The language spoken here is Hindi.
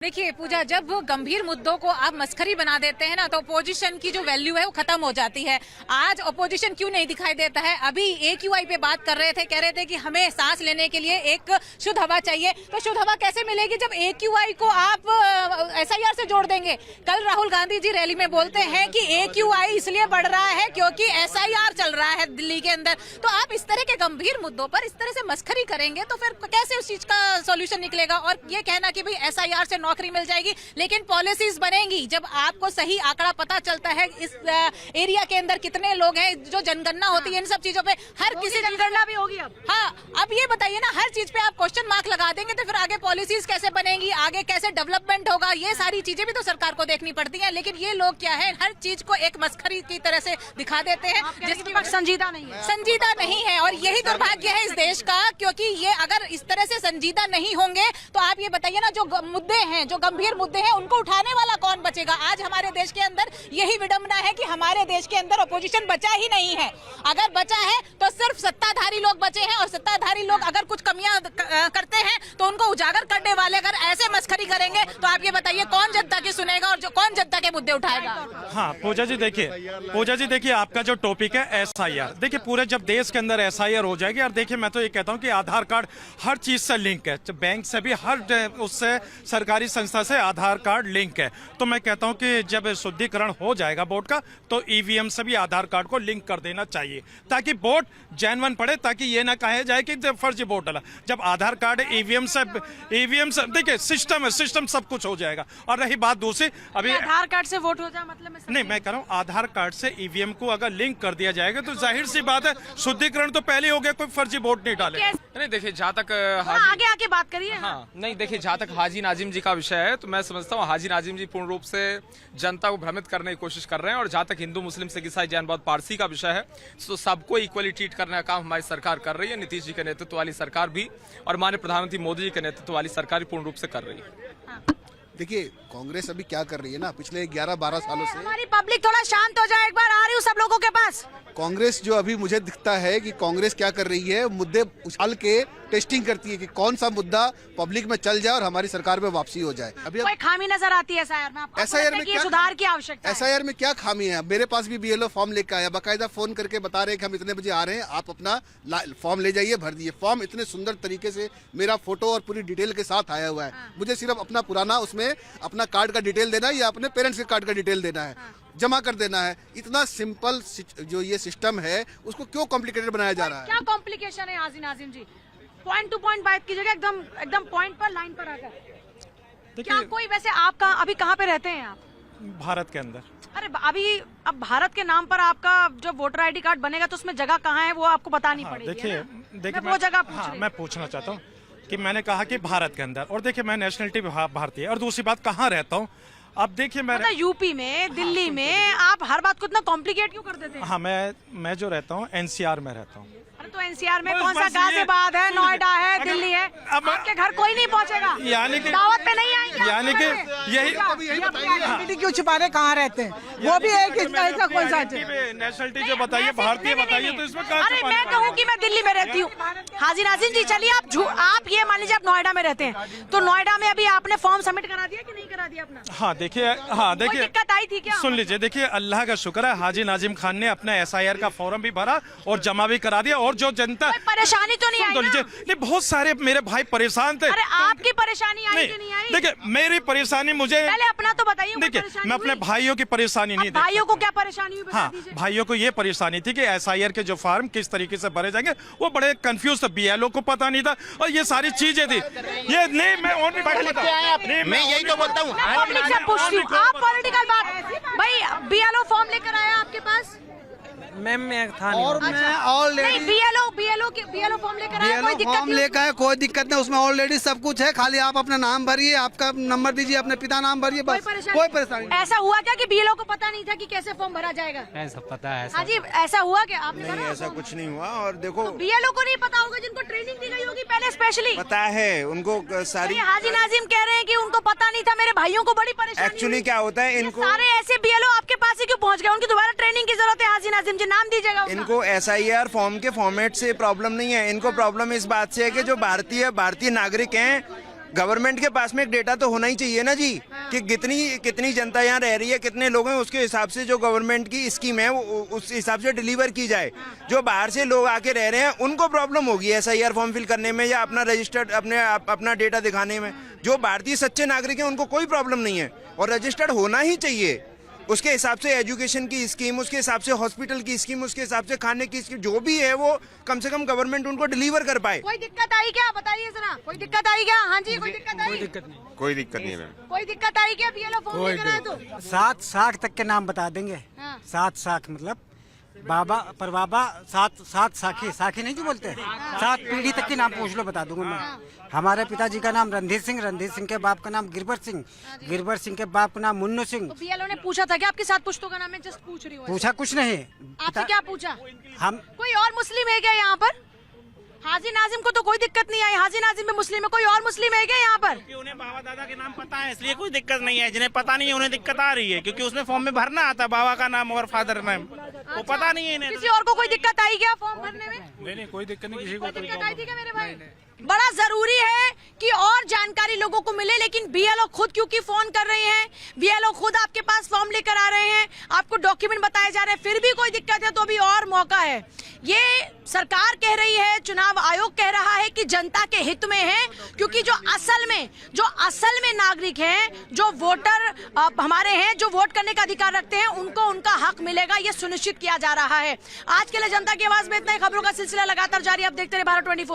देखिए पूजा, जब गंभीर मुद्दों को आप मस्खरी बना देते हैं ना, तो अपोजिशन की जो वैल्यू है वो खत्म हो जाती है। आज अपोजिशन क्यों नहीं दिखाई देता है? अभी AQI पे बात कर रहे थे, कह रहे थे कि हमें सांस लेने के लिए एक शुद्ध हवा चाहिए। तो शुद्ध हवा कैसे मिलेगी जब AQI को आप SIR से जोड़ देंगे? कल राहुल गांधी जी रैली में बोलते हैं कि AQI इसलिए बढ़ रहा है क्योंकि SIR चल रहा है दिल्ली के अंदर। तो आप इस तरह के गंभीर मुद्दों पर इस तरह से मस्खरी करेंगे तो फिर कैसे उस चीज का सोल्यूशन निकलेगा? और ये कहना कि भाई SIR से नौकरी मिल जाएगी, लेकिन पॉलिसीज बनेंगी जब आपको सही आंकड़ा पता चलता है इस एरिया के अंदर कितने लोग हैं, जो जनगणना होती है इन सब चीजों पे हर किसी जनगणना भी होगी अब। हाँ, अब ये बताइए ना, हर चीज पे आप क्वेश्चन मार्क लगा देंगे तो फिर आगे पॉलिसीज कैसे बनेंगी, आगे कैसे डेवलपमेंट होगा? ये सारी चीजें भी तो सरकार को देखनी पड़ती है। लेकिन ये लोग क्या है, हर चीज को एक मस्खरी की तरह से दिखा देते हैं जिसके पास संजीदा नहीं है। और यही दुर्भाग्य है इस देश का, क्योंकि ये अगर इस तरह से संजीदा नहीं होंगे तो आप ये बताइए ना, जो मुद्दे हैं, जो गंभीर मुद्दे हैं, उनको उठाने वाला कौन बचेगा? आज हमारे देश के अंदर यही विडंबना है कि हमारे देश के अंदर अपोजिशन बचा ही नहीं है। अगर बचा है तो सिर्फ सत्ताधारी लोग बचे हैं, और सत्ताधारी लोग अगर कुछ कमियां करते हैं तो उनको उजागर करने वाले अगर ऐसे मस्खरी करेंगे तो आप ये बताइए कौन जनता की सुनेगा और जो कौन जनता के मुद्दे उठाएगा? हाँ पूजा जी देखिए आपका जो टॉपिक है SIR, देखिए पूरे जब देश के अंदर SIR हो जाएगी, और देखिए मैं तो ये कहता हूँ कि आधार कार्ड हर चीज से लिंक है, बैंक से भी, हर उससे सरकारी संस्था से आधार कार्ड लिंक है। तो मैं कहता हूं कि जब शुद्धिकरण हो जाएगा वोट का, तो EVM से भी आधार कार्ड को लिंक कर देना चाहिए, ताकि वोट जेन्युइन पड़े, ताकि ये ना कहे जाए कि फर्जी वोट डाला। जब आधार कार्ड EVM से देखिए सिस्टम सब कुछ हो जाएगा। और रही बात दूसरी, अभी आधार कार्ड से वोट हो जाए मतलब नहीं, मैं कह रहा हूँ आधार कार्ड से EVM को अगर लिंक कर दिया जाएगा तो जाहिर सी बात है शुद्धिकरण तो पहले हो गया, कोई फर्जी वोट नहीं डाले। नहीं देखिए, जहाँ तक आगे आके बात करिए। हाँ नहीं देखिए, जहाँ तक हाजी नाजिम जी का विषय है तो मैं समझता हूँ हाजी नाजिम जी पूर्ण रूप से जनता को भ्रमित करने की कोशिश कर रहे हैं। और जहाँ तक हिंदू मुस्लिम सिख ईसाई जैन बौद्ध पारसी का विषय है तो सबको इक्वली ट्रीट करने का काम हमारी सरकार कर रही है। नीतीश जी के नेतृत्व वाली सरकार भी और माननीय प्रधानमंत्री मोदी जी के नेतृत्व वाली सरकार भी पूर्ण रूप से कर रही है। देखिए कांग्रेस अभी क्या कर रही है ना, पिछले 11-12 सालों से। हमारी पब्लिक थोड़ा शांत हो जाए, एक बार आ रही हूँ सब लोगों के पास। कांग्रेस जो अभी मुझे दिखता है कि कांग्रेस क्या कर रही है, मुद्दे उछाल के टेस्टिंग करती है कि कौन सा मुद्दा पब्लिक में चल जाए और हमारी सरकार में वापसी हो जाए। अभी कोई खामी नजर आती है SIR में? SIR में क्या सुधार की आवश्यकता है? SIR में क्या खामी है? मेरे पास भी BLO फॉर्म लेकर आया, बाकायदा फोन करके बता रहे हैं कि हम इतने बजे आ रहे हैं, आप अपना फॉर्म ले जाइए, भर दिए। फॉर्म इतने सुंदर तरीके से मेरा फोटो और पूरी डिटेल के साथ आया हुआ है। मुझे सिर्फ अपना पुराना उसमें अपना कार्ड का डिटेल देना है या अपने पेरेंट्स के कार्ड का डिटेल देना है, जमा कर देना है। इतना सिंपल जो ये सिस्टम है उसको क्यों कॉम्प्लिकेटेड बनाया जा रहा है? क्या कॉम्प्लिकेशन है हाजी नाजिम जी? पॉइंट टू पॉइंट बात कीजिएगा, एकदम पॉइंट पर, लाइन पर आकर। क्या कोई वैसे आप अभी कहाँ पे रहते हैं आप? भारत के अंदर। अरे अब भारत के नाम पर आपका जो वोटर ID कार्ड बनेगा तो उसमें जगह कहाँ है वो आपको बतानी पड़ेगी। देखिए वो जगह पूछ रही हूं। मैं पूछना चाहता हूँ कि मैंने कहा कि भारत के अंदर, और देखिए मैं नेशनलिटी भारतीय, और दूसरी बात कहाँ रहता हूँ। अब देखिए मैं यूपी में, दिल्ली में, आप हर बात को इतना कॉम्प्लिकेट क्यों कर देते हैं? हाँ, मैं जो रहता हूँ NCR में रहता हूँ। अरे तो NCR में कौन सा गाजियाबाद है, नोएडा है, दिल्ली है? आपके घर कोई नहीं पहुंचेगा, यानी कि दावत पे नहीं आएंगे। यानी कि यही क्यों छुपा रहे, कहाँ रहते हैं? वो भी एक ऐसा कौन सा नेशनलिटी जो बताइए, भारतीय बताइए, तो इसमें कहाँ? अरे मैं कहूँ कि मैं दिल्ली में रहती हूँ। हाजी नाजिम जी चलिए, आप ये मान लीजिए आप नोएडा में रहते हैं, तो नोएडा में अभी आपने फॉर्म सबमिट करा दिया कि नहीं करा दिया अपना? हाँ देखिए, दिक्कत आई थी क्या? सुन लीजिए, देखिए अल्लाह का शुक्र है, हाजी नाजिम खान ने अपना SIR का फॉर्म भी भरा और जमा भी करा दिया। और जो जनता, परेशानी तो नहीं आई ना? नहीं, बहुत सारे मेरे भाई परेशान थे। अरे आपकी परेशानी आई कि नहीं आई? देखिए मेरी परेशानी, मुझे पहले अपना तो बताइए। देखिए मैं अपने भाइयों की परेशानी नहीं देखता। भाइयों को क्या परेशानी हुई? हाँ, भाइयों को ये परेशानी थी कि SIR के जो फॉर्म किस तरीके से भरे जाएंगे, वो बड़े कंफ्यूज थे। BLO को पता नहीं था, और ये सारी चीजें थी। ये नहीं, मैं और भी पढ़ लिख के आया, मैं यही तो बोलता हूँ। आप पॉलिटिकल बात, भाई BLO फॉर्म लेकर आया आपके पास? मैम मैं था नहीं। और मैं ऑलरेडी BLO फॉर्म लेकर आया, कोई दिक्कत फॉर्म लेकर आया, कोई दिक्कत नहीं, उसमें ऑलरेडी सब कुछ है। खाली आप अपना नाम भरिए, आपका नंबर दीजिए, अपने पिता नाम भरिए, बस कोई परेशानी नहीं। ऐसा हुआ क्या कि BLO को पता नहीं था कि कैसे फॉर्म भरा जाएगा? ऐसा पता है? हाँ जी, ऐसा हुआ क्या? आपने नहीं, ऐसा कुछ नहीं हुआ। और देखो तो BLO को नहीं पता होगा, जिनको ट्रेनिंग दी गई होगी पहले स्पेशली पता है उनको सारी। हाजी नाजिम कह रहे हैं कि उनको पता नहीं था। मेरे भाइयों को बड़ी परेशानी। एक्चुअली क्या होता है, इनको सारे ऐसे BLO आपके पास ही क्यों पहुंच गए? उनकी दोबारा ट्रेनिंग की जरूरत है। हाजी नाजिम जी नाम दीजिएगा। इनको SIR फॉर्म के फॉर्मेट से प्रॉब्लम नहीं है, इनको प्रॉब्लम इस बात से है कि जो भारतीय नागरिक हैं गवर्नमेंट के पास में एक डेटा तो होना ही चाहिए ना जी, कि कितनी जनता यहाँ रह रही है, कितने लोग हैं, उसके हिसाब से जो गवर्नमेंट की स्कीम है वो उस हिसाब से डिलीवर की जाए। जो बाहर से लोग आके रह रहे हैं उनको प्रॉब्लम होगी SIR फॉर्म फिल करने में या अपना रजिस्टर्ड अपना डेटा दिखाने में। जो भारतीय सच्चे नागरिक हैं उनको कोई प्रॉब्लम नहीं है और रजिस्टर्ड होना ही चाहिए। उसके हिसाब से एजुकेशन की स्कीम, उसके हिसाब से हॉस्पिटल की स्कीम, उसके हिसाब से खाने की स्कीम, जो भी है वो कम से कम गवर्नमेंट उनको डिलीवर कर पाए। कोई दिक्कत आई क्या, बताइए जरा, कोई दिक्कत आई क्या? हाँ जी, कोई दिक्कत आई? कोई दिक्कत नहीं मैम। कोई दिक्कत आई क्या? BLO फॉर्म लेकर आए तो 7 साख तक के नाम बता देंगे। 7 साख मतलब बाबा परबाबा 7 साखी नहीं जो बोलते हैं, 7 पीढ़ी तक के नाम पूछ लो, बता दूंगा मैं। हमारे पिताजी का नाम रणधीर सिंह के बाप का नाम गिरबर सिंह के बाप का नाम मुन्नू सिंह। तो BLO ने पूछा था क्या आपके 7 पुश्तों का नाम? मैं जस्ट पूछ रही हूँ। पूछा कुछ नहीं। आपसे क्या पूछा? हम कोई और मुस्लिम है क्या यहाँ पर? हाजी नाजिम को तो कोई दिक्कत नहीं आई, हाजी नाजिम में मुस्लिम है, कोई और मुस्लिम है क्या यहाँ पर? क्योंकि उन्हें बाबा दादा के नाम पता है इसलिए कोई दिक्कत नहीं है। जिन्हें पता नहीं है उन्हें दिक्कत आ रही है, क्योंकि उसमें फॉर्म में भरना आता है बाबा का नाम और फादर नेम, वो पता नहीं है इन्हें। किसी और को कोई दिक्कत आई क्या फॉर्म भरने में? नहीं, कोई दिक्कत नहीं किसी को। कोई दिक्कत आई थी क्या मेरे भाई? बड़ा जरूरी है कि और जानकारी लोगों को मिले, लेकिन BLO खुद क्योंकि फोन कर रहे हैं, BLO खुद आपके पास फॉर्म लेकर आ रहे हैं, आपको डॉक्यूमेंट बताए जा रहे हैं, फिर भी कोई दिक्कत है तो अभी और मौका है। ये सरकार कह रही है, चुनाव आयोग कह रहा है कि जनता के हित में है, क्योंकि जो असल में नागरिक हैं, जो वोटर हमारे हैं, जो वोट करने का अधिकार रखते हैं, उनको उनका हक मिलेगा, ये सुनिश्चित किया जा रहा है। आज के लिए जनता की आवाज में इतना ही। खबरों का सिलसिला लगातार जारी, आप देखते रहे भारत 24।